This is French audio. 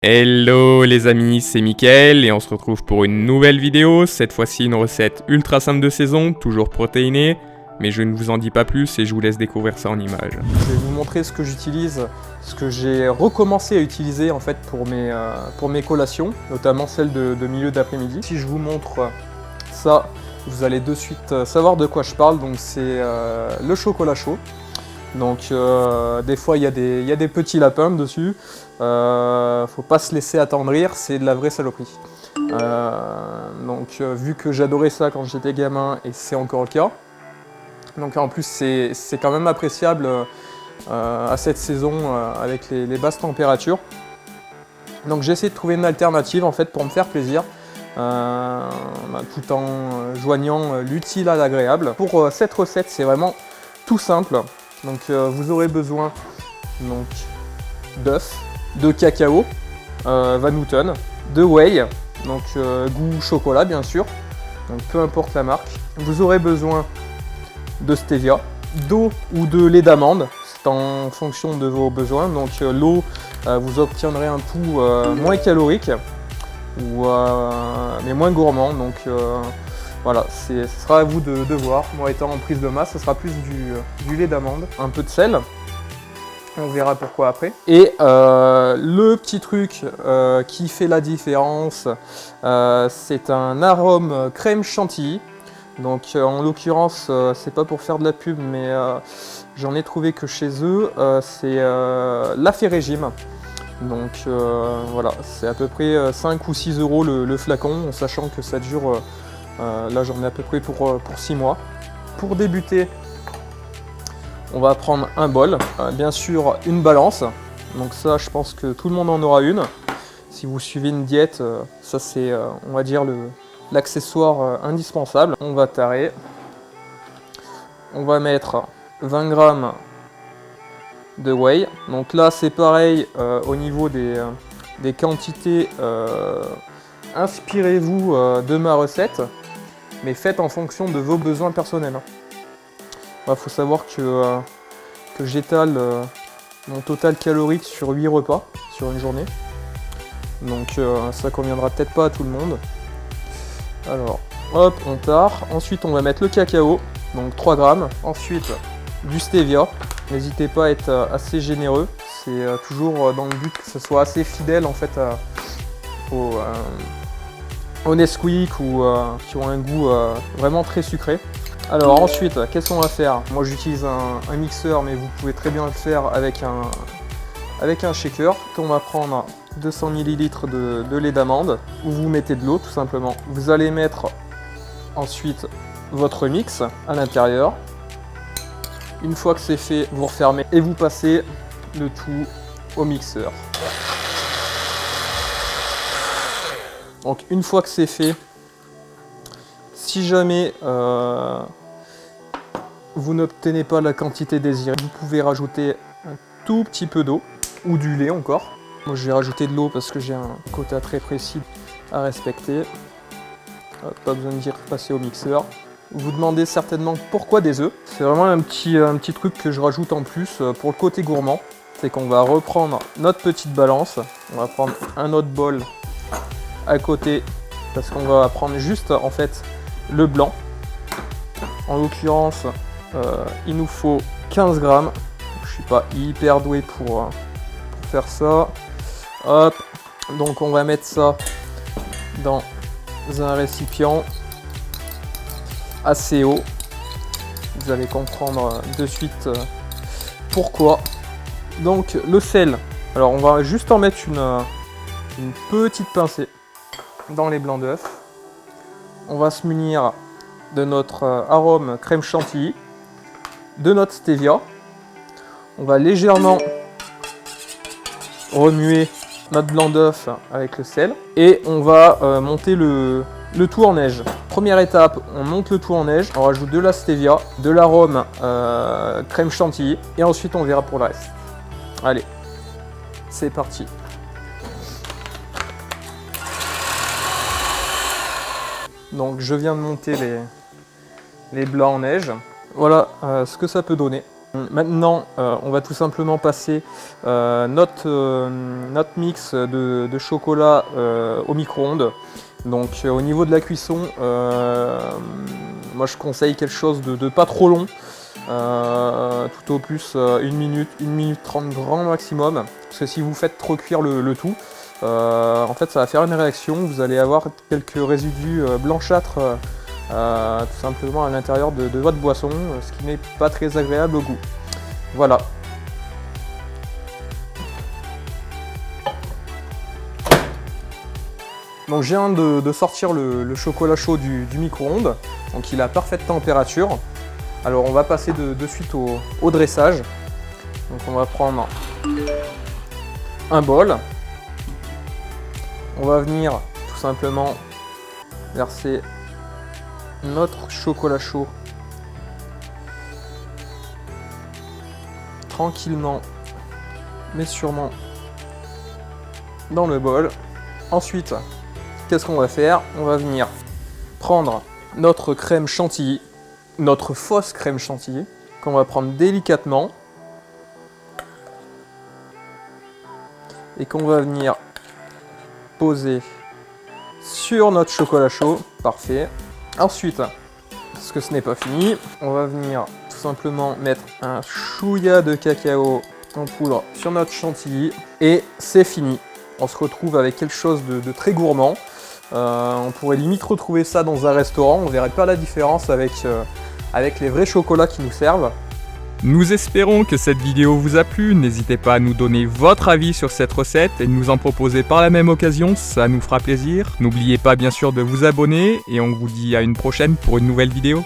Hello les amis, c'est Mickaël et on se retrouve pour une nouvelle vidéo, cette fois-ci une recette ultra simple de saison, toujours protéinée, mais je ne vous en dis pas plus et je vous laisse découvrir ça en images. Je vais vous montrer ce que j'utilise, ce que j'ai recommencé à utiliser en fait pour mes collations, notamment celles de milieu d'après-midi. Si je vous montre ça, vous allez de suite savoir de quoi je parle, donc c'est le chocolat chaud. Donc des fois il y a des petits lapins dessus, faut pas se laisser attendrir, c'est de la vraie saloperie. Vu que j'adorais ça quand j'étais gamin et c'est encore le cas, donc en plus c'est quand même appréciable à cette saison avec les basses températures. Donc j'ai essayé de trouver une alternative en fait pour me faire plaisir, tout en joignant l'utile à l'agréable. Pour cette recette c'est vraiment tout simple. Donc vous aurez besoin d'œufs, de cacao, Van Houten, de whey, donc goût chocolat bien sûr, donc peu importe la marque. Vous aurez besoin de stevia, d'eau ou de lait d'amande, c'est en fonction de vos besoins. Donc l'eau, vous obtiendrez un pouls moins calorique, mais moins gourmand. Donc voilà, ce sera à vous de voir. Moi étant en prise de masse, ce sera plus du lait d'amande, un peu de sel. On verra pourquoi après. Et le petit truc qui fait la différence, c'est un arôme crème chantilly. Donc en l'occurrence, c'est pas pour faire de la pub, mais j'en ai trouvé que chez eux, c'est La Fée Régime. Donc voilà, c'est à peu près 5 ou 6 € le flacon, en sachant que ça dure, là j'en ai à peu près pour 6 mois. Pour débuter, on va prendre un bol, bien sûr une balance, donc ça je pense que tout le monde en aura une. Si vous suivez une diète, ça c'est on va dire l'accessoire indispensable. On va tarer, on va mettre 20 g de whey. Donc là c'est pareil au niveau des quantités, inspirez-vous de ma recette, mais faites en fonction de vos besoins personnels. Il faut savoir que j'étale mon total calorique sur 8 repas sur une journée. Donc ça conviendra peut-être pas à tout le monde. Alors, hop, on tare. Ensuite, on va mettre le cacao, donc 3 grammes. Ensuite, du stevia. N'hésitez pas à être assez généreux. C'est toujours dans le but que ce soit assez fidèle en fait au Nesquik ou qui ont un goût vraiment très sucré. Alors ensuite, qu'est-ce qu'on va faire? Moi j'utilise un mixeur, mais vous pouvez très bien le faire avec un shaker. On va prendre 200 ml de lait d'amande, où vous mettez de l'eau tout simplement. Vous allez mettre ensuite votre mix à l'intérieur. Une fois que c'est fait, vous refermez et vous passez le tout au mixeur. Donc une fois que c'est fait, si jamais vous n'obtenez pas la quantité désirée, vous pouvez rajouter un tout petit peu d'eau ou du lait encore. Moi je vais rajouter de l'eau parce que j'ai un quota très précis à respecter. Pas besoin de dire passer au mixeur. Vous vous demandez certainement pourquoi des œufs. C'est vraiment un petit truc que je rajoute en plus pour le côté gourmand. C'est qu'on va reprendre notre petite balance. On va prendre un autre bol à côté parce qu'on va prendre juste en fait le blanc. En l'occurrence, il nous faut 15 grammes. Je suis pas hyper doué pour faire ça. Hop, donc on va mettre ça dans un récipient assez haut. Vous allez comprendre de suite pourquoi. Donc le sel, alors on va juste en mettre une petite pincée dans les blancs d'œufs. On va se munir de notre arôme crème chantilly, de notre stevia. On va légèrement remuer notre blanc d'œuf avec le sel et on va monter le tout en neige. Première étape, on monte le tout en neige, on rajoute de la stevia, de l'arôme crème chantilly et ensuite on verra pour le reste. Allez, c'est parti. Donc je viens de monter les blancs en neige. Voilà ce que ça peut donner. Maintenant, on va tout simplement passer notre mix de chocolat au micro-ondes. Donc au niveau de la cuisson, moi je conseille quelque chose de pas trop long, tout au plus 1 minute, 1 minute 30 grand maximum, parce que si vous faites trop cuire le tout, en fait ça va faire une réaction, vous allez avoir quelques résidus blanchâtres tout simplement à l'intérieur de votre boisson, ce qui n'est pas très agréable au goût. Voilà. Donc je viens de sortir le chocolat chaud du micro-ondes, donc il est à parfaite température. Alors on va passer de suite au dressage. Donc on va prendre un bol. On va venir tout simplement verser notre chocolat chaud tranquillement mais sûrement dans le bol. Ensuite, qu'est-ce qu'on va faire? On va venir prendre notre crème chantilly, notre fausse crème chantilly, qu'on va prendre délicatement et qu'on va venir poser sur notre chocolat chaud. Parfait. Ensuite, parce que ce n'est pas fini, on va venir tout simplement mettre un chouïa de cacao en poudre sur notre chantilly et c'est fini. On se retrouve avec quelque chose de très gourmand. On pourrait limite retrouver ça dans un restaurant, on ne verrait pas la différence avec les vrais chocolats qui nous servent. Nous espérons que cette vidéo vous a plu, n'hésitez pas à nous donner votre avis sur cette recette et de nous en proposer par la même occasion, ça nous fera plaisir. N'oubliez pas bien sûr de vous abonner et on vous dit à une prochaine pour une nouvelle vidéo.